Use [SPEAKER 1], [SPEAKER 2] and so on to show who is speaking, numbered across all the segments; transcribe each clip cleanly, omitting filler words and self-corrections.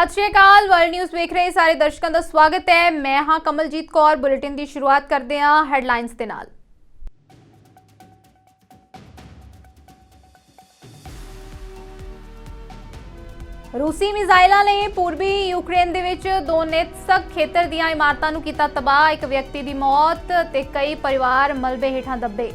[SPEAKER 1] सत श्री अकाल। World news देख रहे सारे दर्शकों का स्वागत है। मैं हाँ कमलजीत कौर। बुलेटिन की शुरुआत करते हैं हैडलाइंस के नाल। रूसी मिसाइलों ने पूर्वी यूक्रेन के दोनेत्स्क खेतर दी इमारतों किया तबाह। एक व्यक्ति की मौत ते कई परिवार मलबे हेठां दबे।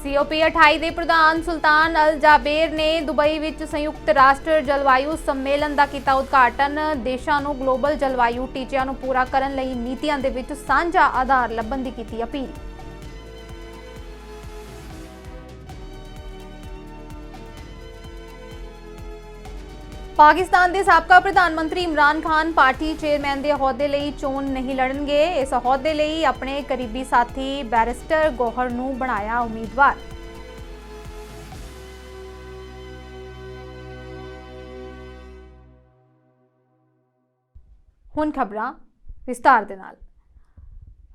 [SPEAKER 1] COP28 के प्रधान सुल्तान अल जाबेर ने दुबई विच संयुक्त राष्ट्र जलवायु सम्मेलन का किया उद्घाटन। देशों को ग्लोबल जलवायु टीचिਆਂ ਨੂੰ पूरा करने लई नीतियां दे विच सांझा आधार लभण दी कीती अपील। पाकिस्तान के साबका प्रधानमंत्री इमरान खान पार्टी चेयरमैन के अहुदे लई चोन नहीं लड़नगे। इस अहुदे लई अपने करीबी साथी बैरिस्टर गौहर नूं बनाया उम्मीदवार। हुण खबरां विस्तार दे नाल।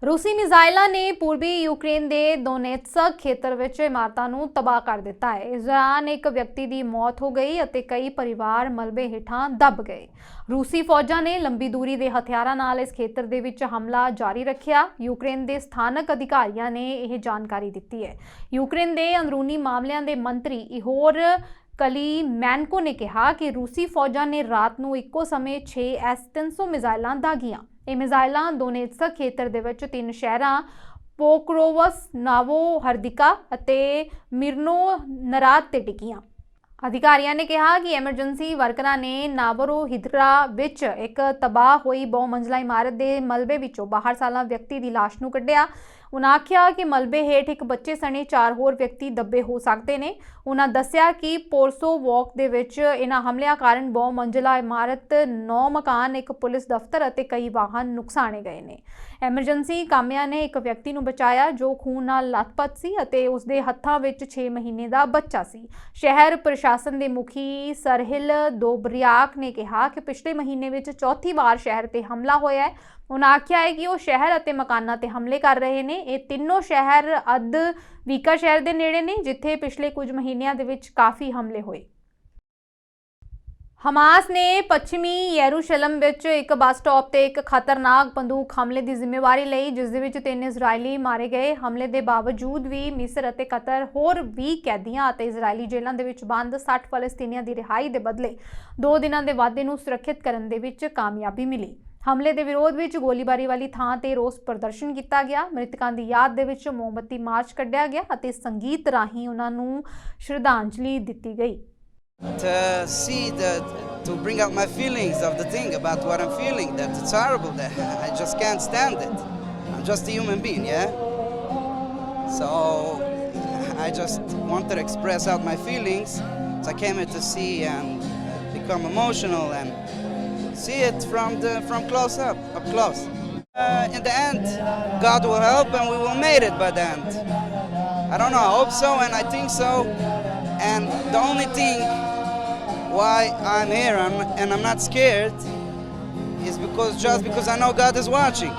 [SPEAKER 1] रूसी मिसाइलों ने पूर्वी यूक्रेन के दोनेत्स्क खेतर विच इमारतों को तबाह कर दिता है। इस दौरान एक व्यक्ति की मौत हो गई और कई परिवार मलबे हेठां दब गए। रूसी फौजां ने लंबी दूरी के हथियारों नाल इस खेतर दे विच हमला जारी रखिया। यूक्रेन के स्थानक अधिकारियों ने यह जानकारी दी है। यूक्रेन के अंदरूनी मामलों के मंत्री इहोर कलीमेंको ने कहा कि रूसी फौजां ने रात को इक्को समय 6 S-300 मिसाइलां दागियां। ये मिसाइलां दोनेत्स्क खेतर दे विच 3 शहरां पोक्रोवस, नोवोहरदिका अते मिर्नोनराद ते टिकियां। अधिकारियों ने कहा कि एमरजेंसी वर्करां ने नावरोहिद्रा विच एक तबाह हुई बहुमंजिला इमारत के मलबे विचों बाहर साला व्यक्ति की लाश नूं कढिया। उन्होंने आख्या कि मलबे हेठ एक बच्चे सने 4 होर व्यक्ति दबे हो सकते हैं। उन्होंने दस्सिया कि पोरसो वॉक दे विच इन्हां हमलियां कारण बहुमंजिला इमारत, 9 मकान, एक पुलिस दफ्तर और कई वाहन नुकसाने गए ने। एमरजेंसी कामिया ने एक व्यक्ति नूं बचाया जो खून नाल लथपथ सी अते उसदे हत्थां विच 6 महीने का बच्चा सी। शहर प्रशासन के मुखी सरहिल दोबरियाक ने कहा कि पिछले महीने विच चौथी बार शहर ते हमला होया है। उन्होंने आख्या है कि वो शहर और मकानों ते हमले कर रहे हैं। ये तीनों शहर अद वीका शहर के नेड़े ने जिथे पिछले कुछ महीनों के विच काफ़ी हमले हुए। हमास ने पश्चिमी यरूशलम विच एक बस स्टॉप ते एक खतरनाक बंदूक हमले की जिम्मेवारी लई, जिस दे विच 3 इजरायली मारे गए। हमले के बावजूद भी मिस्र अते कतर होर 20 कैदियां अते इजरायली जेलों के विच बंद 60 फलस्तीनियां की रिहाई के बदले 2 दिनों के वादे नूं सुरक्षित करने दे विच कामयाबी मिली। हमले के विरोध में गोलीबारी वाली थां ते रोस प्रदर्शन किया गया। मृतकों की याद दे विच मोमबत्ती मार्च कढ़िया गया अते संगीत राही उन्हां नूं श्रद्धांजलि दी गई।
[SPEAKER 2] To bring out my feelings of the thing about what I'm feeling, that it's horrible, that I just can't stand it. I'm just a human being, yeah? So I just wanted to express out my feelings. So I came here to see and become emotional and see it from close up close. In the end, God will help and we will make it by the end. I don't know, I hope so and I think so. And the only thing why I'm here and I'm not scared is because I know God is watching.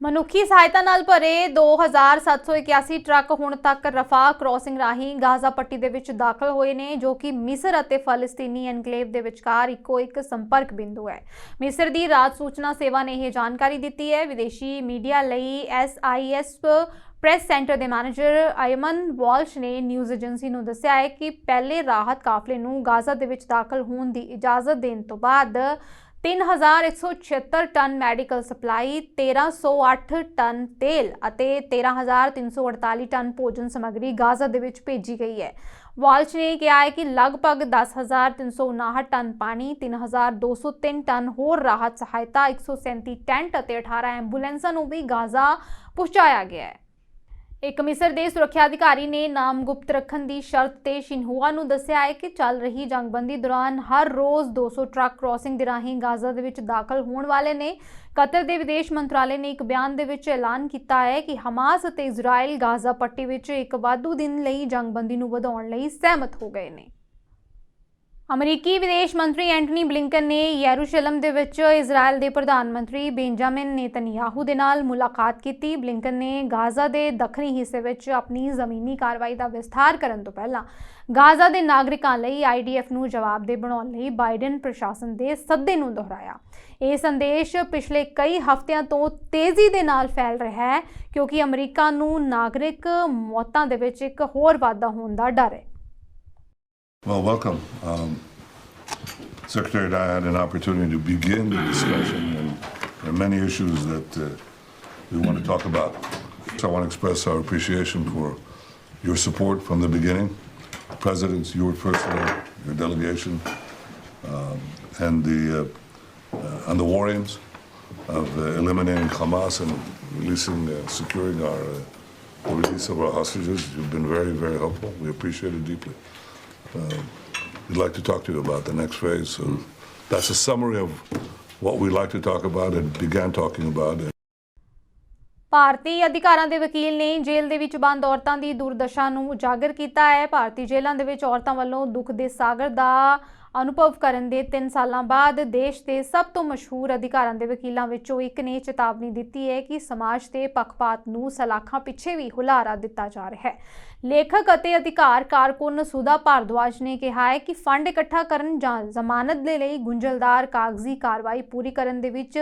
[SPEAKER 1] मनुखी सहायता नाल भरे 2781 truck हुण तक रफा crossing राही Gaza पट्टी दे विच दाखल होए ने, जो कि मिस्र अते फलस्तीनी एनकलेव दे विचकार इक्को एक संपर्क बिंदु है। मिस्र दी राज सूचना सेवा ने यह जानकारी दी है। विदेशी मीडिया लई SIS प्रेस सेंटर के मैनेजर अयमन वॉल्श ने न्यूज़ एजेंसी नूं दस्सिया है कि पहले राहत काफले नूं गाजा दे विच दाखल होने की इजाजत देने तो बाद 3176 टन मैडिकल सप्लाई, 1308 टन तेल अते 13348 टन भोजन समग्री गाजा दे विच भेजी गई है। वॉल्श ने कहा है कि लगभग 10,359 टन पानी, 3,203 टन होर राहत सहायता, 137 टेंट अते 18 एंबूलेंसां नूं भी गाजा पहुंचाया गया है। एक मिस्र के सुरक्षा अधिकारी ने नाम गुप्त रखने की शर्त ते शिन्हुआ नूं दस्सिया है कि चल रही जंगबंदी दौरान हर रोज़ 200 ट्रक क्रॉसिंग दे राहीं गाजा दे विच दाखल होने वाले ने। कतर के विदेश मंत्रालय ने एक बयान दे विच ऐलान किया है कि हमास अते इजराइल गाजा पट्टी विच एक वाधू दिन लई जंगबंदी नूं वधाउण लई सहमत हो गए ने। ਅਮਰੀਕੀ ਵਿਦੇਸ਼ ਮੰਤਰੀ ਐਂਟਨੀ ਬਲਿੰਕਨ ਨੇ ਯਰੂਸ਼ਲਮ ਦੇ ਵਿੱਚ ਇਜ਼ਰਾਈਲ ਦੇ ਪ੍ਰਧਾਨ ਮੰਤਰੀ ਬੈਂਜਾਮਿਨ ਨੇਤਨਯਾਹੂ ਦੇ ਨਾਲ ਮੁਲਾਕਾਤ ਕੀਤੀ। ਬਲਿੰਕਨ ਨੇ ਗਾਜ਼ਾ ਦੇ ਦੱਖਣੀ ਹਿੱਸੇ ਵਿੱਚ ਆਪਣੀ ਜ਼ਮੀਨੀ ਕਾਰਵਾਈ ਦਾ ਵਿਸਥਾਰ ਕਰਨ ਤੋਂ ਪਹਿਲਾਂ ਗਾਜ਼ਾ ਦੇ ਨਾਗਰਿਕਾਂ ਲਈ ਆਈਡੀਐਫ ਨੂੰ ਜਵਾਬਦੇਹ ਬਣਾਉਣ ਲਈ ਬਾਈਡਨ ਪ੍ਰਸ਼ਾਸਨ ਦੇ ਸੱਦੇ ਨੂੰ ਦੁਹਰਾਇਆ। ਇਹ ਸੰਦੇਸ਼ ਪਿਛਲੇ ਕਈ ਹਫ਼ਤਿਆਂ ਤੋਂ ਤੇਜ਼ੀ ਦੇ ਨਾਲ ਫੈਲ ਰਿਹਾ ਹੈ ਕਿਉਂਕਿ ਅਮਰੀਕਾ ਨੂੰ ਨਾਗਰਿਕ ਮੌਤਾਂ ਦੇ ਵਿੱਚ ਇੱਕ ਹੋਰ ਵਾਧਾ ਹੋਣ ਦਾ ਡਰ ਹੈ।
[SPEAKER 3] Well, welcome. Secretary and I had an opportunity to begin the discussion, and there are many issues that we want to talk about. So I want to express our appreciation for your support from the beginning. Presidents, you personally, your delegation, and the war aims of eliminating Hamas and releasing, securing the release of our hostages. You've been very, very helpful. We appreciate it deeply. We'd like to talk to you about the next phase. So that's a summary of what we'd like to talk about and began talking about.
[SPEAKER 1] ਭਾਰਤੀ ਅਧਿਕਾਰਾਂ ਦੇ ਵਕੀਲ ਨੇ ਜੇਲ੍ਹ ਦੇ ਵਿੱਚ ਬੰਦ ਔਰਤਾਂ ਦੀ ਦੁਰਦਸ਼ਾ ਨੂੰ ਉਜਾਗਰ ਕੀਤਾ ਹੈ। ਭਾਰਤੀ ਜੇਲ੍ਹਾਂ ਦੇ ਵਿੱਚ ਔਰਤਾਂ ਵੱਲੋਂ ਦੁੱਖ ਦੇ ਸਾਗਰ ਦਾ ਅਨੁਭਵ ਕਰਨ ਦੇ 3 ਸਾਲਾਂ ਬਾਅਦ ਦੇਸ਼ ਦੇ ਸਭ ਤੋਂ ਮਸ਼ਹੂਰ ਅਧਿਕਾਰਾਂ ਦੇ ਵਕੀਲਾਂ ਵਿੱਚੋਂ ਇੱਕ ਨੇ ਚੇਤਾਵਨੀ ਦਿੱਤੀ ਹੈ ਕਿ ਸਮਾਜ ਦੇ ਪੱਖਪਾਤ ਨੂੰ ਸਲਾਖਾਂ ਪਿੱਛੇ ਵੀ ਹੁਲਾਰਾ ਦਿੱਤਾ ਜਾ ਰਿਹਾ ਹੈ। ਲੇਖਕ ਅਤੇ ਅਧਿਕਾਰ ਕਾਰਕੁਨ ਸੁਧਾ ਭਾਰਦਵਾਜ ਨੇ ਕਿਹਾ ਹੈ ਕਿ ਫੰਡ ਇਕੱਠਾ ਕਰਨ ਜਾਂ ਜ਼ਮਾਨਤ ਦੇ ਲਈ ਗੁੰਝਲਦਾਰ ਕਾਗਜ਼ੀ ਕਾਰਵਾਈ ਪੂਰੀ ਕਰਨ ਦੇ ਵਿੱਚ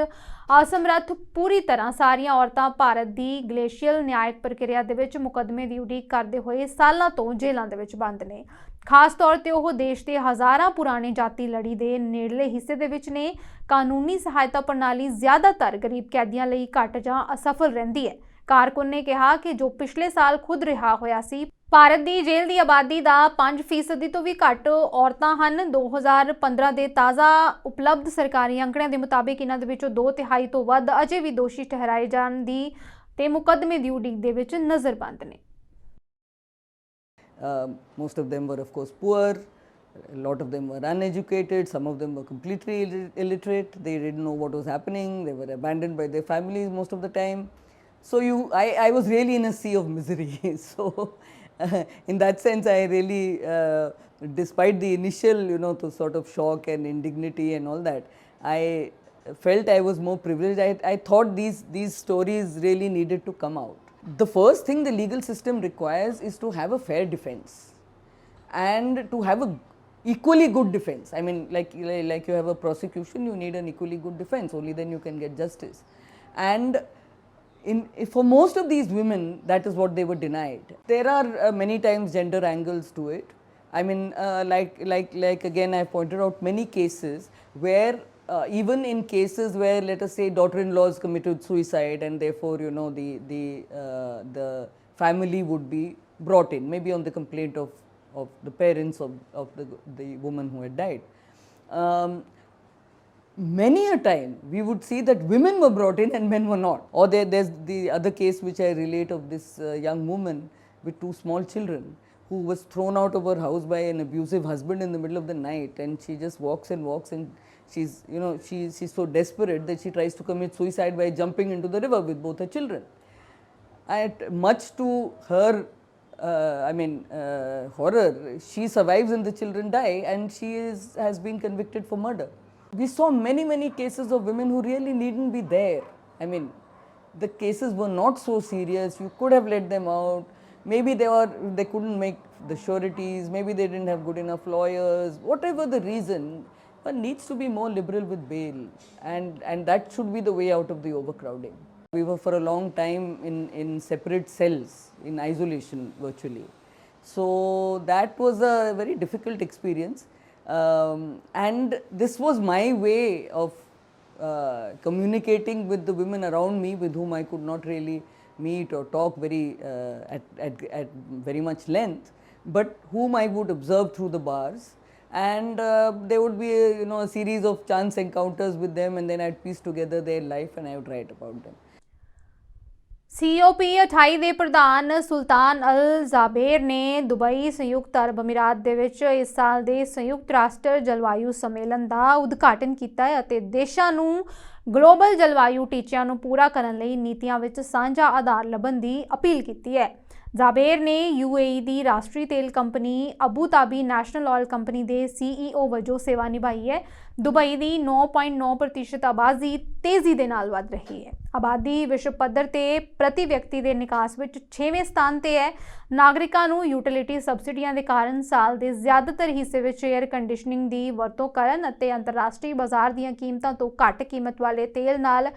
[SPEAKER 1] ਅਸਮਰੱਥ ਪੂਰੀ ਤਰ੍ਹਾਂ ਸਾਰੀਆਂ ਔਰਤਾਂ ਭਾਰਤ ਦੀ ਗਲੇਸ਼ੀਅਲ ਨਿਆਇਕ ਪ੍ਰਕਿਰਿਆ ਦੇ ਵਿੱਚ ਮੁਕੱਦਮੇ ਦੀ ਉਡੀਕ ਕਰਦੇ ਹੋਏ ਸਾਲਾਂ ਤੋਂ ਜੇਲ੍ਹਾਂ ਦੇ ਵਿੱਚ ਬੰਦ ਨੇ। ਖਾਸ ਤੌਰ ਤੇ ਉਹ ਦੇਸ਼ ਦੇ ਹਜ਼ਾਰਾਂ ਪੁਰਾਣੇ ਜਾਤੀ ਲੜੀ ਦੇ ਨੇੜਲੇ ਹਿੱਸੇ ਦੇ ਵਿੱਚ ਨੇ। ਕਾਨੂੰਨੀ ਸਹਾਇਤਾ ਪ੍ਰਣਾਲੀ ਜ਼ਿਆਦਾਤਰ ਗਰੀਬ ਕੈਦੀਆਂ ਲਈ ਘੱਟ ਜਾਂ ਅਸਫਲ ਰਹਿੰਦੀ ਹੈ। ਕਾਰਕੁਨ ਨੇ ਕਿਹਾ ਕਿ ਜੋ ਪਿਛਲੇ ਸਾਲ ਖੁਦ ਰਿਹਾ ਹੋਇਆ ਸੀ, ਭਾਰਤ ਦੀ ਜੇਲ੍ਹ ਦੀ ਆਬਾਦੀ ਦਾ 5% ਤੋਂ ਵੀ ਘੱਟ ਔਰਤਾਂ ਹਨ। 2015 ਦੇ ਤਾਜ਼ਾ ਉਪਲਬਧ ਸਰਕਾਰੀ ਅੰਕੜਿਆਂ ਦੇ ਮੁਤਾਬਿਕ ਇਹਨਾਂ ਦੇ ਵਿੱਚੋਂ 2/3 ਤੋਂ ਵੱਧ ਅਜੇ ਵੀ ਦੋਸ਼ੀ ਠਹਿਰਾਏ ਜਾਣ ਦੀ ਤੇ ਮੁਕੱਦਮੇ ਦੀ ਉਡੀਕ ਦੇ ਵਿੱਚ ਨਜ਼ਰਬੰਦ ਨੇ।
[SPEAKER 4] Most of them were, of course, poor. A lot of them were uneducated. Some of them were completely illiterate. They didn't know what was happening. They were abandoned by their families most of the time. So I was really in a sea of misery. So in that sense, I really, despite the initial, the sort of shock and indignity and all that, I felt I was more privileged. I thought these stories really needed to come out. The first thing the legal system requires is to have a fair defense and to have a equally good defense. I mean, like you have a prosecution, you need an equally good defense. Only then you can get justice. And for most of these women, that is what they were denied. There are many times gender angles to it. I mean, like again, I pointed out many cases where even in cases where, let us say, daughter-in-laws committed suicide and therefore, the family would be brought in, maybe on the complaint of the parents of the woman who had died. Many a time we would see that women were brought in and men were not. Or there's the other case which I relate of this young woman with 2 small children who was thrown out of her house by an abusive husband in the middle of the night, and she just walks and she's so desperate that she tries to commit suicide by jumping into the river with both her children. Much to her horror, she survives and the children die, and she has been convicted for murder. We saw many cases of women who really needn't be there. I mean, the cases were not so serious. You could have let them out. Maybe they couldn't make the sureties. Maybe they didn't have good enough lawyers. Whatever the reason, one needs to be more liberal with bail, and that should be the way out of the overcrowding. We were for a long time in separate cells, in isolation virtually. So that was a very difficult experience. And this was my way of communicating with the women around me with whom I could not really meet or talk at very much length, but whom I would observe through the bars. And there would be a series of chance encounters with them, and then I'd piece together their life and I would write about them.
[SPEAKER 1] COP28 ਦੇ ਪ੍ਰਧਾਨ ਸੁਲਤਾਨ ਅਲ ਜ਼ਾਬੇਰ ਨੇ Dubai ਸੰਯੁਕਤ ਅਰਬ ਅਮੀਰਾਤ ਦੇ ਵਿੱਚ ਇਸ ਸਾਲ ਦੇ ਸੰਯੁਕਤ ਰਾਸ਼ਟਰ ਜਲਵਾਯੂ ਸੰਮੇਲਨ ਦਾ ਉਦਘਾਟਨ ਕੀਤਾ ਹੈ ਅਤੇ ਦੇਸ਼ਾਂ ਨੂੰ ਗਲੋਬਲ ਜਲਵਾਯੂ ਟੀਚਿਆਂ ਨੂੰ ਪੂਰਾ ਕਰਨ ਲਈ ਨੀਤੀਆਂ ਵਿੱਚ ਸਾਂਝਾ ਆਧਾਰ ਲੱਭਣ ਦੀ ਅਪੀਲ ਕੀਤੀ ਹੈ। ਜ਼ਾਬੇਰ ਨੇ UAE ਦੀ ਰਾਸ਼ਟਰੀ ਤੇਲ company Abu Dhabi national oil company ਦੇ CEO ਵਜੋਂ ਸੇਵਾ ਨਿਭਾਈ ਹੈ। ਦੁਬਈ ਦੀ 9.9% ਆਬਾਦੀ ਤੇਜ਼ੀ ਦੇ ਨਾਲ ਵੱਧ ਰਹੀ ਹੈ। ਆਬਾਦੀ ਵਿਸ਼ਵ ਪੱਧਰ ਤੇ ਪ੍ਰਤੀ ਵਿਅਕਤੀ ਦੇ ਨਿਕਾਸ ਵਿੱਚ 6ਵੇਂ ਸਥਾਨ ਤੇ ਹੈ। ਨਾਗਰਿਕਾਂ ਨੂੰ ਯੂਟਿਲਿਟੀ ਸਬਸਿਡੀਆਂ ਦੇ ਕਾਰਨ ਸਾਲ ਦੇ ਜ਼ਿਆਦਾਤਰ ਹਿੱਸੇ ਵਿੱਚ 에ਅਰ ਕੰਡੀਸ਼ਨਿੰਗ ਦੀ ਵਰਤੋਂ ਕਰਨ ਅਤੇ ਅੰਤਰਰਾਸ਼ਟਰੀ ਬਾਜ਼ਾਰ ਦੀਆਂ ਕੀਮਤਾਂ ਤੋਂ ਘੱਟ ਕੀਮਤ ਵਾਲੇ ਤੇਲ ਨਾਲ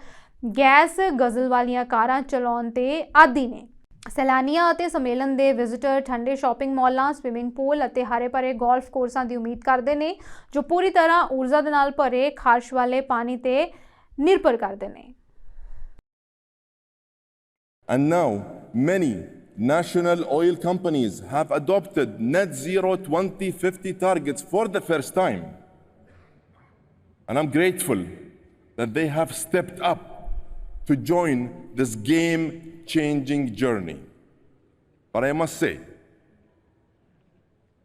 [SPEAKER 1] ਗੈਸ ਗਜ਼ਲ ਵਾਲੀਆਂ ਕਾਰਾਂ ਚਲਾਉਣ ਤੇ ਆਦੀ ਨੇ। ਸੈਲਾਨੀਆਂ ਅਤੇ ਸੰਮੇਲਨ ਦੇ ਵਿਜ਼ਿਟਰ ਠੰਡੇ ਸ਼ਾਪਿੰਗ ਮਾਲਾਂ, ਸਵਿਮਿੰਗ ਪੂਲ ਅਤੇ ਹਰੇ ਭਰੇ ਗੋਲਫ ਕੋਰਸਾਂ ਦੀ ਉਮੀਦ ਕਰਦੇ ਨੇ ਜੋ ਪੂਰੀ ਤਰ੍ਹਾਂ ਊਰਜਾ ਦੇ ਨਾਲ ਭਰੇ ਖਾਰਸ਼ ਵਾਲੇ ਪਾਣੀ ਤੇ ਨਿਰਭਰ ਕਰਦੇ ਨੇ।
[SPEAKER 5] And now many national oil companies have adopted net zero 2050 targets for the first time. And I'm grateful that they have stepped up to join this game-changing journey. But I must say,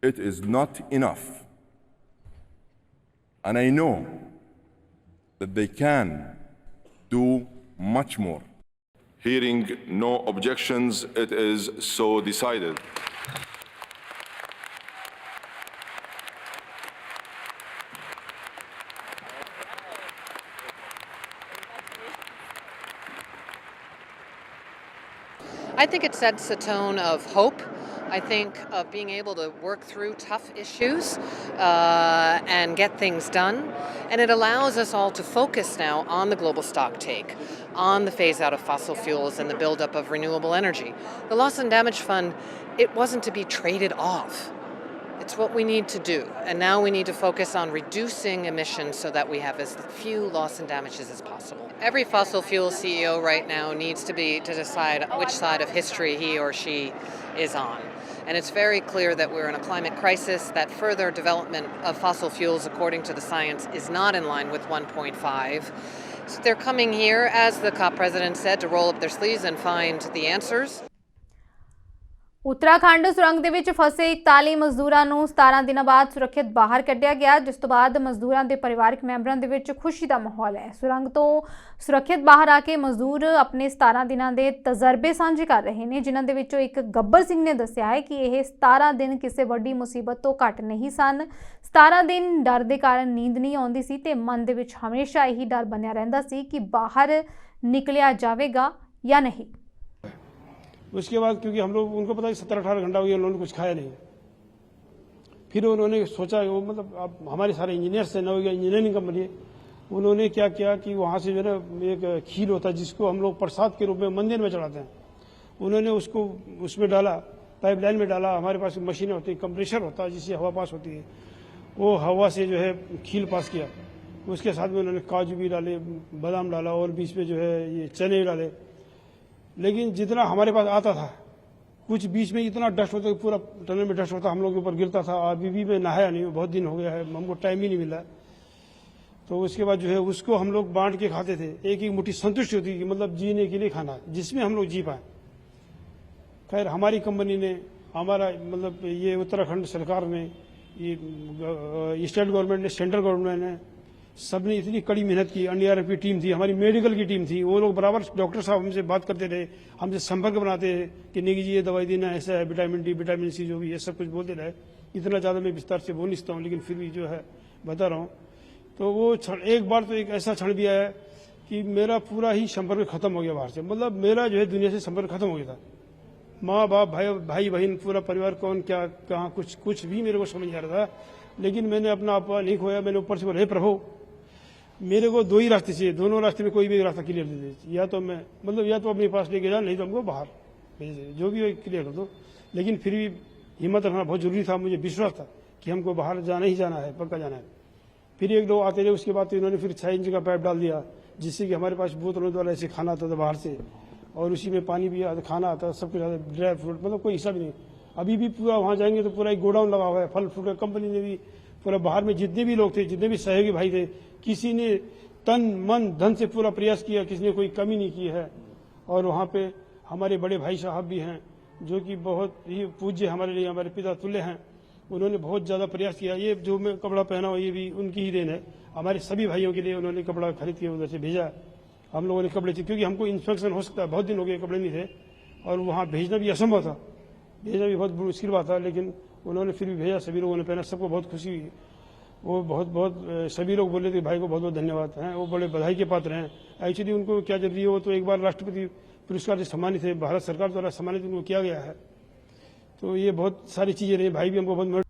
[SPEAKER 5] it is not enough. And I know that they can do much more. Hearing no objections, it is so decided.
[SPEAKER 6] I think it sets a tone of hope. I think of being able to work through tough issues and get things done. And it allows us all to focus now on the global stock take, on the phase out of fossil fuels and the buildup of renewable energy. The Loss and Damage Fund, it wasn't to be traded off. It's what we need to do. And now we need to focus on reducing emissions so that we have as few loss and damages as possible. Every fossil fuel CEO right now needs to decide which side of history he or she is on. And it's very clear that we're in a climate crisis, that further development of fossil fuels, according to the science, is not in line with 1.5. So they're coming here, as the COP president said, to roll up their sleeves and find the answers.
[SPEAKER 1] Uttarakhand ਸੁਰੰਗ ਦੇ ਵਿੱਚ ਫਸੇ 41 ਮਜ਼ਦੂਰਾਂ ਨੂੰ 17 ਦਿਨਾਂ ਬਾਅਦ ਸੁਰੱਖਿਅਤ ਬਾਹਰ ਕੱਢਿਆ ਗਿਆ, ਜਿਸ ਤੋਂ ਬਾਅਦ ਮਜ਼ਦੂਰਾਂ ਦੇ ਪਰਿਵਾਰਕ ਮੈਂਬਰਾਂ ਦੇ ਵਿੱਚ ਖੁਸ਼ੀ ਦਾ ਮਾਹੌਲ ਹੈ। ਸੁਰੰਗ ਤੋਂ ਸੁਰੱਖਿਅਤ ਬਾਹਰ ਆ ਕੇ ਮਜ਼ਦੂਰ ਆਪਣੇ 17 ਦਿਨਾਂ ਦੇ ਤਜਰਬੇ ਸਾਂਝੇ ਕਰ ਰਹੇ ਨੇ, ਜਿਨ੍ਹਾਂ ਦੇ ਵਿੱਚੋਂ ਇੱਕ ਗੱਬਰ ਸਿੰਘ ਨੇ ਦੱਸਿਆ ਹੈ ਕਿ ਇਹ 17 ਦਿਨ ਕਿਸੇ ਵੱਡੀ ਮੁਸੀਬਤ ਤੋਂ ਘੱਟ ਨਹੀਂ ਸਨ। 17 ਦਿਨ ਡਰ ਦੇ ਕਾਰਨ ਨੀਂਦ ਨਹੀਂ ਆਉਂਦੀ ਸੀ ਤੇ ਮਨ ਦੇ ਵਿੱਚ ਹਮੇਸ਼ਾ ਇਹੀ ਡਰ ਬਣਿਆ ਰਹਿੰਦਾ ਸੀ ਕਿ ਬਾਹਰ ਨਿਕਲਿਆ ਜਾਵੇਗਾ ਜਾਂ नहीं।
[SPEAKER 7] उसके बाद क्योंकि हम लोग उनको पता है 17-18 घंटा हो गया उन्होंने कुछ खाया नहीं। फिर उन्होंने सोचा वो मतलब अब हमारे सारे इंजीनियर्स से न हो गया इंजीनियरिंग कंपनी है, उन्होंने क्या किया कि वहाँ से जो है ना एक खीर होता है जिसको हम लोग प्रसाद के रूप में मंदिर में चढ़ाते हैं, उन्होंने उसको उसमें डाला, पाइपलाइन में डाला। हमारे पास मशीनें होती है, कंप्रेशर होता है जिससे हवा पास होती है, वो हवा से जो है खीर पास किया। उसके साथ में उन्होंने काजू भी डाले, बादाम डाला और बीच में जो है ये चने डाले। लेकिन जितना हमारे पास आता था, कुछ बीच में इतना डस्ट होता पूरा टनल में डस्ट होता हम लोग के ऊपर गिरता था। अभी भी मैं नहाया नहीं, बहुत दिन हो गया है, हमको टाइम ही नहीं मिला। तो उसके बाद जो है उसको हम लोग बांट के खाते थे, एक एक मुट्ठी संतुष्टि होती थी, मतलब जीने के लिए खाना जिसमें हम लोग जी पाए। खैर हमारी कंपनी ने, हमारा मतलब ये उत्तराखंड सरकार ने, ये स्टेट गवर्नमेंट ने, सेंट्रल गवर्नमेंट ने, सबने इतनी कड़ी मेहनत की। एनडीआरएफ की टीम थी, हमारी मेडिकल की टीम थी, वो लोग बराबर डॉक्टर साहब हमसे बात करते रहे, हमसे संपर्क बनाते रहे कि नेगी जी ये दवाई देना, ऐसा है, विटामिन डी विटामिन सी जो भी है सब कुछ बोलते रहे। इतना ज़्यादा मैं विस्तार से बोल नहीं सकता हूँ, लेकिन फिर भी जो है बता रहा हूँ। तो वो एक बार तो एक ऐसा क्षण भी आया कि मेरा पूरा ही संपर्क खत्म हो गया बाहर से, मतलब मेरा जो है दुनिया से संपर्क खत्म हो गया था। माँ बाप भाई बहन पूरा परिवार कौन क्या कहाँ कुछ भी मेरे को समझ नहीं आ रहा था। लेकिन मैंने अपना आप नहीं खोया, मैंने ऊपर से बोला हे प्रभु मेरे को दो ही रास्ते चाहिए, दोनों रास्ते में कोई भी रास्ता क्लियर दे दे, या तो मैं मतलब या तो अपने पास लेके जा, नहीं तो हमको बाहर भेज दे, जो भी क्लियर हो दो। लेकिन फिर भी हिम्मत रखना बहुत जरूरी था, मुझे विश्वास था कि हमको बाहर जाना ही जाना है, पक्का जाना है। फिर एक दो आते रहे, उसके बाद तो इन्होंने फिर 6 इंच का पाइप डाल दिया, जिससे कि हमारे पास बोतलों द्वारा ऐसे खाना आता था बाहर से, और उसी में पानी भी आता, खाना आता, सब कुछ आता, ड्राई फ्रूट, मतलब कोई हिसाब नहीं। अभी भी पूरा वहाँ जाएंगे तो पूरा एक गोडाउन लगा हुआ है फल फ्रूट का। कंपनी ने भी पूरा बाहर में जितने भी लोग थे, जितने भी सहयोगी भाई थे, किसी ने तन मन धन से पूरा प्रयास किया, किसी ने कोई कमी नहीं की है। और वहाँ पे हमारे बड़े भाई साहब भी हैं जो कि बहुत ही पूज्य हमारे लिए, हमारे पिता तुल्य हैं, उन्होंने बहुत ज़्यादा प्रयास किया। ये जो मैं कपड़ा पहना हुआ ये भी उनकी ही देन है, हमारे सभी भाइयों के लिए उन्होंने कपड़ा खरीद के उधर से भेजा। हम लोगों ने कपड़े चाहिए क्योंकि हमको इन्फेक्शन हो सकता है, बहुत दिन हो गए कपड़े नहीं थे और वहाँ भेजना भी असंभव था। भेजना भी बहुत मुश्किल बात था, लेकिन उन्होंने फिर भी भेजा, सभी लोगों ने पहना, सबको बहुत खुशी हुई। वो बहुत सभी लोग बोले थे भाई को बहुत बहुत धन्यवाद हैं, वो बड़े बधाई के पात्र हैं। एक्चुअली उनको क्या जरूरी है, वो तो एक बार राष्ट्रपति पुरस्कार से सम्मानित है, भारत सरकार द्वारा सम्मानित उनको किया गया है। तो ये बहुत सारी चीज़ें रही, भाई भी हमको बहुत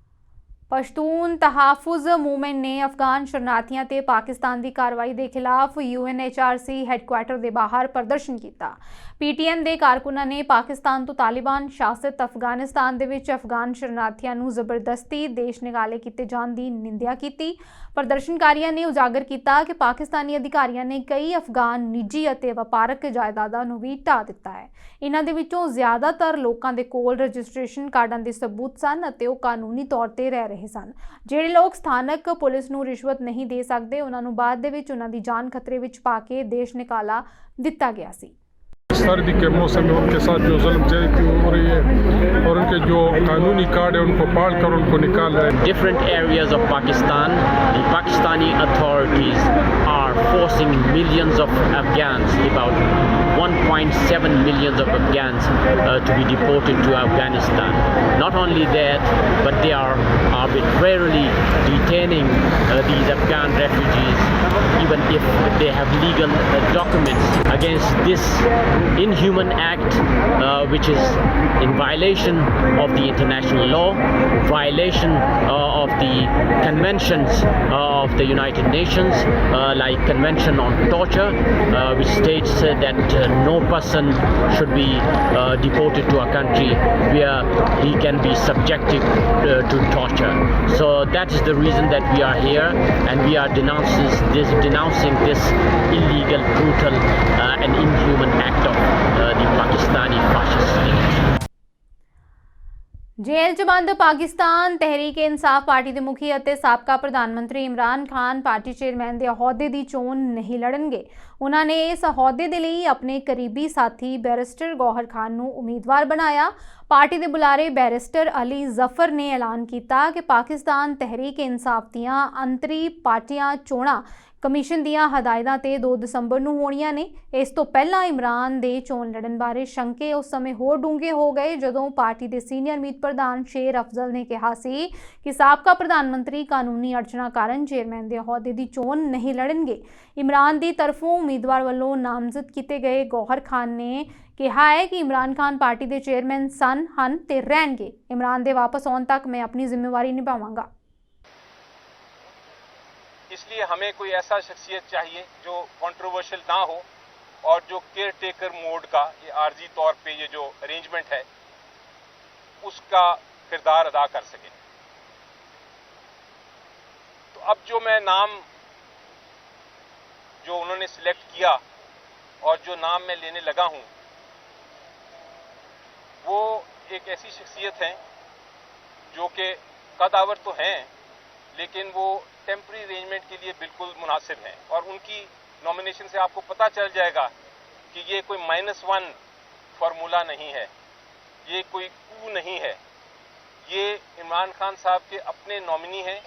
[SPEAKER 1] पश्तून तहाफुज मूवमेंट ने अफगान शरणार्थियों ते पाकिस्तान की कार्रवाई के खिलाफ UNHRC हैडकुआटर के बाहर प्रदर्शन किया। PTM के कारकुनां ने पाकिस्तान तो तालिबान शासित अफगानिस्तान दे विच अफगान शरणार्थियों को जबरदस्ती देश निकाले किए जाने की निंदा की। प्रदर्शनकारियों ने उजागर किया कि पाकिस्तानी अधिकारियों ने कई अफगान निजी और वपारक जायदादां नूं भी ढा दिता है। इन्हां दे विचों ज़्यादातर लोगों के कोल रजिस्ट्रेशन कार्डां के सबूत सन अते वो कानूनी तौर पर रह रहे सन। ਜਿਹੜੇ लोग स्थानक पुलिस नूं रिश्वत नहीं दे सकते, उन्हां नूं बाद दे विच उन्हां दी जान खतरे विच पा के देश निकाला दिता गया सी।
[SPEAKER 8] सर्दी के मौसम में उनके साथ जो जुल्म ज्यादती हो रही है और उनके जो कानूनी कार्ड है उनको पाल कर उनको निकाल रहे हैं।
[SPEAKER 9] Different areas of Pakistan, the Pakistani authorities are forcing millions of Afghans, about 1.7 million of Afghans, to be deported to Afghanistan. Not only that, but they are arbitrarily detaining these Afghan refugees, even if they have legal documents. Against this inhuman act, which is in violation of the international law, violation of the conventions of the United Nations, like Convention on Torture, which states that no person should be deported to a country where he can be subjected to torture. So that is the reason that we are here, and we are denouncing this illegal, brutal and inhuman act of the Pakistani fascist state.
[SPEAKER 1] Jail च बंद Pakistan Tehreek Insaf party के मुखी और साबका प्रधानमंत्री Imran Khan party chairman के अहुदे की चोन नहीं लड़नगे। उन्होंने इस अहुदे के लिए अपने करीबी साथी बैरिस्टर गौहर खान को उम्मीदवार बनाया। पार्टी के बुलारे बैरिस्टर अली जफर ने ऐलान किया कि पाकिस्तान तहरीक इंसाफ दियां अंतरी पार्टियां चोणां कमीशन दियां हदायतां ते 2 दसंबर नूं होणीਆਂ ने। इस तो पहला इमरान दे चोन लड़न बारे शंके उस समय होर डूंगे हो गए जदों पार्टी के सीनियर मीत प्रधान शेर अफजल ने कहा सी कि साबका प्रधानमंत्री कानूनी अड़चना कारण चेयरमैन के अहुदे की चोन नहीं लड़नगे। इमरान की तरफों उम्मीदवार वालों नामजद किए गए गौहर खान ने कहा है कि इमरान खान पार्टी के चेयरमैन सन हन ते रहणगे। इमरान के वापस आने तक मैं अपनी जिम्मेवारी निभावांगा।
[SPEAKER 10] इसलिए हमें कोई ऐसा शख्सियत चाहिए जो कंट्रोवर्शियल ना हो और जो केयर टेकर मोड का ये आर्जी तौर पे ये जो अरेंजमेंट है उसका किरदार अदा कर सके। तो अब जो मैं नाम जो उन्होंने सिलेक्ट किया और जो नाम मैं लेने लगा हूं वो एक ऐसी शख्सियत है जो कि कदावर तो हैं लेकिन वो टेम्पररी अरेंजमेंट के लिए बिल्कुल मुनासिब हैं और उनकी नॉमिनेशन से आपको पता चल जाएगा कि ये कोई -1 फार्मूला नहीं है, ये कोई कू नहीं है, ये इमरान खान साहब के अपने नॉमिनी हैं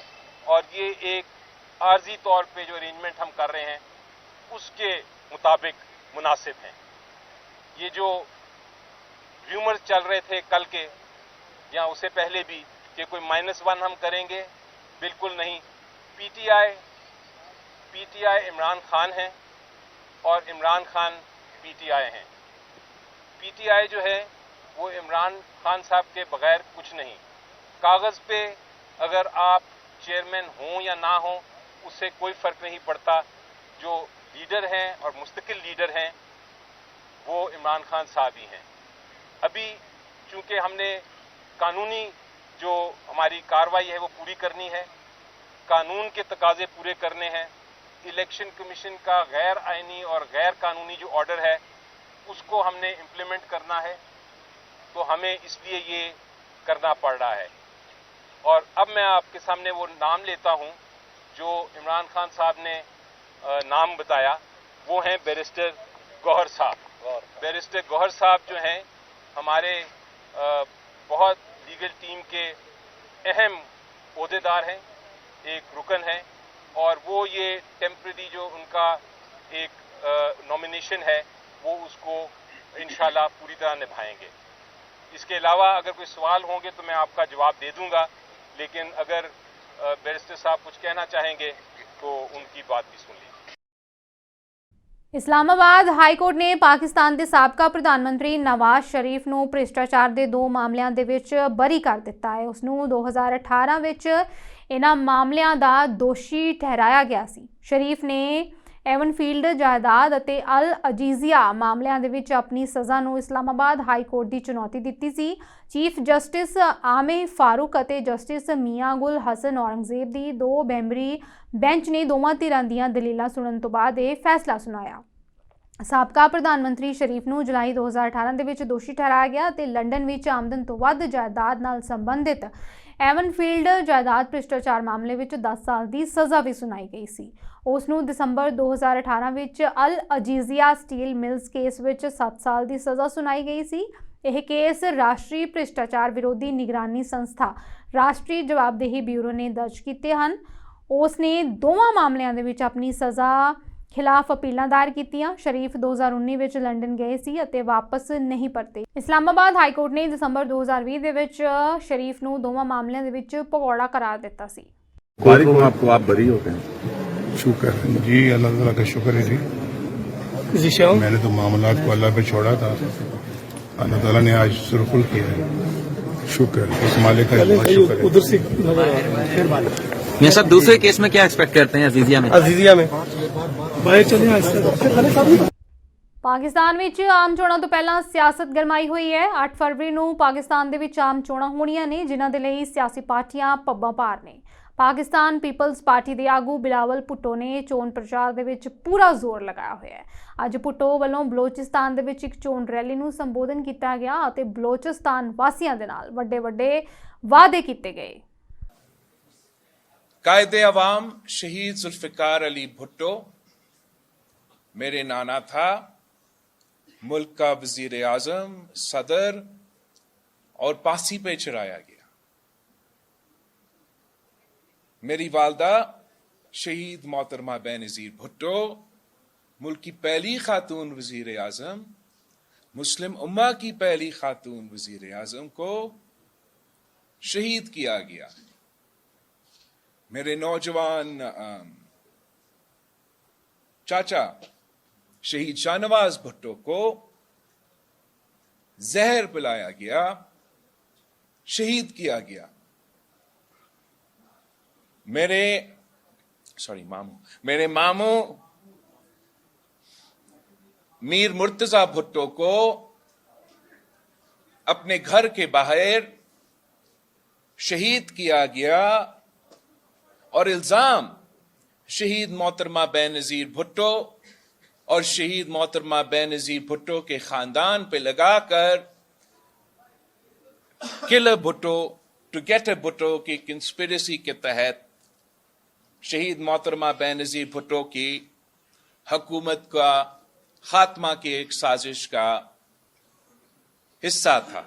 [SPEAKER 10] और ये एक आर्जी तौर पे जो अरेंजमेंट हम कर रहे हैं उसके मुताबिक मुनासिब हैं। ये जो र्यूमर्स चल रहे थे कल के या उससे पहले भी कि कोई -1 हम करेंगे, बिल्कुल नहीं। पीटीआई इमरान खान है और इमरान खान पीटीआई हैं। पीटीआई जो है वो इमरान खान साहब के बगैर कुछ नहीं। कागज़ पे अगर आप चेयरमैन हों या ना हों उससे कोई फ़र्क नहीं पड़ता। जो लीडर हैं और मुस्तकिल लीडर हैं वो इमरान खान साहब ही हैं। अभी चूँकि हमने कानूनी जो हमारी कार्रवाई है वो पूरी करनी है, कानून के तकाजे पूरे करने हैं, इलेक्शन कमीशन का गैर आइनी और गैर कानूनी जो ऑर्डर है उसको हमने इम्प्लीमेंट करना है, तो हमें इसलिए ये करना पड़ रहा है। और अब मैं आपके सामने वो नाम लेता हूँ जो इमरान खान साहब ने नाम बताया, वो हैं बैरिस्टर गौहर साहब। बैरिस्टर गौहर साहब जो हैं हमारे बहुत लीगल टीम के अहम ओहदेदार हैं, एक रुकन है और वो ये टेम्पररी जो उनका एक नॉमिनेशन है वो उसको इंशाल्लाह पूरी तरह निभाएंगे। इसके अलावा अगर कोई सवाल होंगे तो मैं आपका जवाब दे दूंगा, लेकिन अगर बैरिस्टर साहब कुछ कहना चाहेंगे तो उनकी बात भी सुन लीजिए।
[SPEAKER 1] ਇਸਲਾਮਾਬਾਦ ਹਾਈ ਕੋਰਟ ਨੇ ਪਾਕਿਸਤਾਨ ਦੇ ਸਾਬਕਾ ਪ੍ਰਧਾਨ ਮੰਤਰੀ ਨਵਾਜ਼ ਸ਼ਰੀਫ ਨੂੰ ਭ੍ਰਿਸ਼ਟਾਚਾਰ ਦੇ 2 ਮਾਮਲਿਆਂ ਦੇ ਵਿੱਚ ਬਰੀ ਕਰ ਦਿੱਤਾ ਹੈ। ਉਸ ਨੂੰ 2018 ਵਿੱਚ ਇਹਨਾਂ ਮਾਮਲਿਆਂ ਦਾ ਦੋਸ਼ੀ ਠਹਿਰਾਇਆ ਗਿਆ ਸੀ। ਸ਼ਰੀਫ ਨੇ ਐਵਨਫੀਲਡ ਜਾਇਦਾਦ ਅਤੇ ਅਲ ਅਜੀਜ਼ੀਆ ਮਾਮਲਿਆਂ ਦੇ ਵਿੱਚ ਆਪਣੀ ਸਜ਼ਾ ਨੂੰ ਇਸਲਾਮਾਬਾਦ ਹਾਈ ਕੋਰਟ ਦੀ ਚੁਣੌਤੀ ਦਿੱਤੀ ਸੀ। ਚੀਫ ਜਸਟਿਸ ਆਮੇ ਫਾਰੂਕ ਅਤੇ ਜਸਟਿਸ ਮੀਆਂ ਗੁਲ ਹਸਨ ਔਰੰਗਜ਼ੇਬ ਦੀ 2 ਮੈਂਬਰੀ ਬੈਂਚ ਨੇ ਦੋਵਾਂ ਧਿਰਾਂ ਦੀਆਂ ਦਲੀਲਾਂ ਸੁਣਨ ਤੋਂ ਬਾਅਦ ਇਹ ਫੈਸਲਾ ਸੁਣਾਇਆ। ਸਾਬਕਾ ਪ੍ਰਧਾਨ ਮੰਤਰੀ ਸ਼ਰੀਫ ਨੂੰ ਜੁਲਾਈ 2018 ਦੇ ਵਿੱਚ ਦੋਸ਼ੀ ਠਹਿਰਾਇਆ ਗਿਆ ਅਤੇ ਲੰਡਨ ਵਿੱਚ ਆਮਦਨ ਤੋਂ ਵੱਧ ਜਾਇਦਾਦ ਨਾਲ ਸੰਬੰਧਿਤ ਐਵਨਫੀਲਡ ਜਾਇਦਾਦ ਭ੍ਰਿਸ਼ਟਾਚਾਰ ਮਾਮਲੇ ਵਿੱਚ 10 ਸਾਲ ਦੀ ਸਜ਼ਾ ਵੀ ਸੁਣਾਈ ਗਈ ਸੀ। ਉਸ ਨੂੰ ਦਸੰਬਰ 2018 ਵਿੱਚ ਅਲ ਅਜੀਜ਼ੀਆ ਸਟੀਲ ਮਿਲਸ ਕੇਸ ਵਿੱਚ 7 ਸਾਲ ਦੀ ਸਜ਼ਾ ਸੁਣਾਈ ਗਈ ਸੀ। ਇਹ ਕੇਸ ਰਾਸ਼ਟਰੀ ਭ੍ਰਿਸ਼ਟਾਚਾਰ ਵਿਰੋਧੀ ਨਿਗਰਾਨੀ ਸੰਸਥਾ ਰਾਸ਼ਟਰੀ ਜਵਾਬਦੇਹੀ ਬਿਊਰੋ ਨੇ ਦਰਜ ਕੀਤੇ ਹਨ। ਉਸ ਨੇ ਦੋਵਾਂ ਮਾਮਲਿਆਂ ਦੇ ਵਿੱਚ ਆਪਣੀ ਸਜ਼ਾ ਖਿਲਾਫ ਅਪੀਲਾਂ ਦਾਇਰ ਕੀਤੀਆਂ। ਸ਼ਰੀਫ 2019 ਵਿੱਚ ਲੰਡਨ ਗਏ ਸੀ ਅਤੇ ਵਾਪਸ ਨਹੀਂ ਪਰਤੇ। ਇਸਲਾਮਾਬਾਦ ਹਾਈ ਕੋਰਟ ਨੇ ਦਸੰਬਰ 2020 ਦੇ ਵਿੱਚ ਸ਼ਰੀਫ ਨੂੰ ਦੋਵਾਂ ਮਾਮਲਿਆਂ ਦੇ ਵਿੱਚ ਭਗੌੜਾ करार ਦਿੱਤਾ ਸੀ।
[SPEAKER 11] आप बरी हो गए,
[SPEAKER 8] शुक्र जी, अल्लाह ताला का शुक्र है जी। मैंने तो मामलात को अल्लाह पे छोड़ा था, अल्लाह ताला ने आज सुरखुल किया है। शुक्र उस मालिक का बहुत शुक्र है। उधर से
[SPEAKER 11] मेरे साथ दूसरे केस में क्या एक्सपेक्ट करते हैं अजीजिया में
[SPEAKER 1] ਪਾਕਿਸਤਾਨ ਵਿੱਚ ਆਮ ਚੋਣਾਂ ਤੋਂ ਪਹਿਲਾਂ ਸਿਆਸਤ ਗਰਮਾਈ ਹੋਈ ਹੈ। 8 ਫਰਵਰੀ ਨੂੰ ਪਾਕਿਸਤਾਨ ਦੇ ਵਿੱਚ ਆਮ ਚੋਣਾਂ ਹੋਣੀਆਂ ਨੇ, ਜਿਨ੍ਹਾਂ ਦੇ ਲਈ ਸਿਆਸੀ ਪਾਰਟੀਆਂ ਪੱਬਾਂ ਭਾਰ ਨੇ। ਪਾਕਿਸਤਾਨ ਪੀਪਲਜ਼ ਪਾਰਟੀ ਦੇ ਆਗੂ ਬਿਲਾਵਲ ਭੁੱਟੋ ਨੇ ਚੋਣ ਪ੍ਰਚਾਰ ਦੇ ਵਿੱਚ ਪੂਰਾ ਜ਼ੋਰ ਲਗਾਇਆ ਹੋਇਆ ਹੈ। ਅੱਜ ਭੁੱਟੋ ਵੱਲੋਂ ਬਲੋਚਿਸਤਾਨ ਦੇ ਵਿੱਚ ਇੱਕ ਚੋਣ ਰੈਲੀ ਨੂੰ ਸੰਬੋਧਨ ਕੀਤਾ ਗਿਆ ਅਤੇ ਬਲੋਚਿਸਤਾਨ ਵਾਸੀਆਂ ਦੇ ਨਾਲ ਵੱਡੇ ਵਾਅਦੇ ਕੀਤੇ गए।
[SPEAKER 10] कायदे अवाम शहीद जुल्फ़िकार अली भुट्टो मेरे नाना था। मुल्क का वजीर आजम, सदर और पासी पे चढ़ाया गया। मेरी वालदा शहीद मोहतरमा बेनज़ीर भुट्टो मुल्क की पहली खातून वजीर आजम, मुस्लिम उम्मा की पहली खातून वजीर आजम को शहीद किया गया। मेरे नौजवान चाचा शहीद शाहनवाज भुट्टो को जहर पिलाया गया, शहीद किया गया। मेरे मामू मीर मुर्तजा भुट्टो को अपने घर के बाहर शहीद किया गया और इल्जाम शहीद मोहतरमा बेनज़ीर भुट्टो और शहीद मोहतरमा बेनज़ीर भुट्टो के खानदान पे लगाकर kill Bhutto to get a Bhutto की कंस्पिरेसी के तहत शहीद मोहतरमा बेनज़ीर भुट्टो की हुकूमत का खात्मा की एक साजिश का हिस्सा था।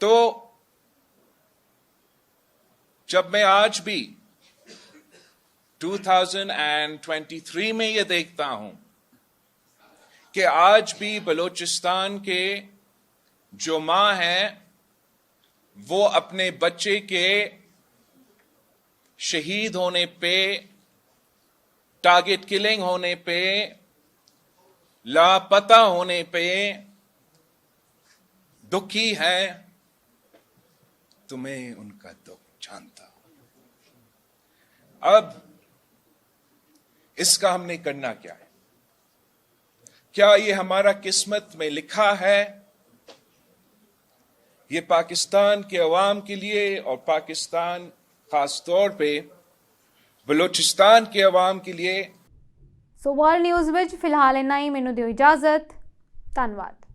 [SPEAKER 10] तो जब मैं आज भी 2023 में ये देखता हूं कि आज भी बलूचिस्तान के जो मां हैं वो अपने बच्चे के शहीद होने पे, टारगेट किलिंग होने पे, लापता होने पे दुखी है, तो मैं उनका दुख जानता हूं। अब इसका हमने करना क्या है? क्या ये हमारा किस्मत में लिखा है? ये पाकिस्तान के अवाम के लिए और पाकिस्तान खास तौर पे बलूचिस्तान के अवाम के लिए।
[SPEAKER 1] सो वर्ल्ड न्यूज़ विच फिलहाल इन्ना ही। मैनूं दिओ इजाजत। धन्यवाद।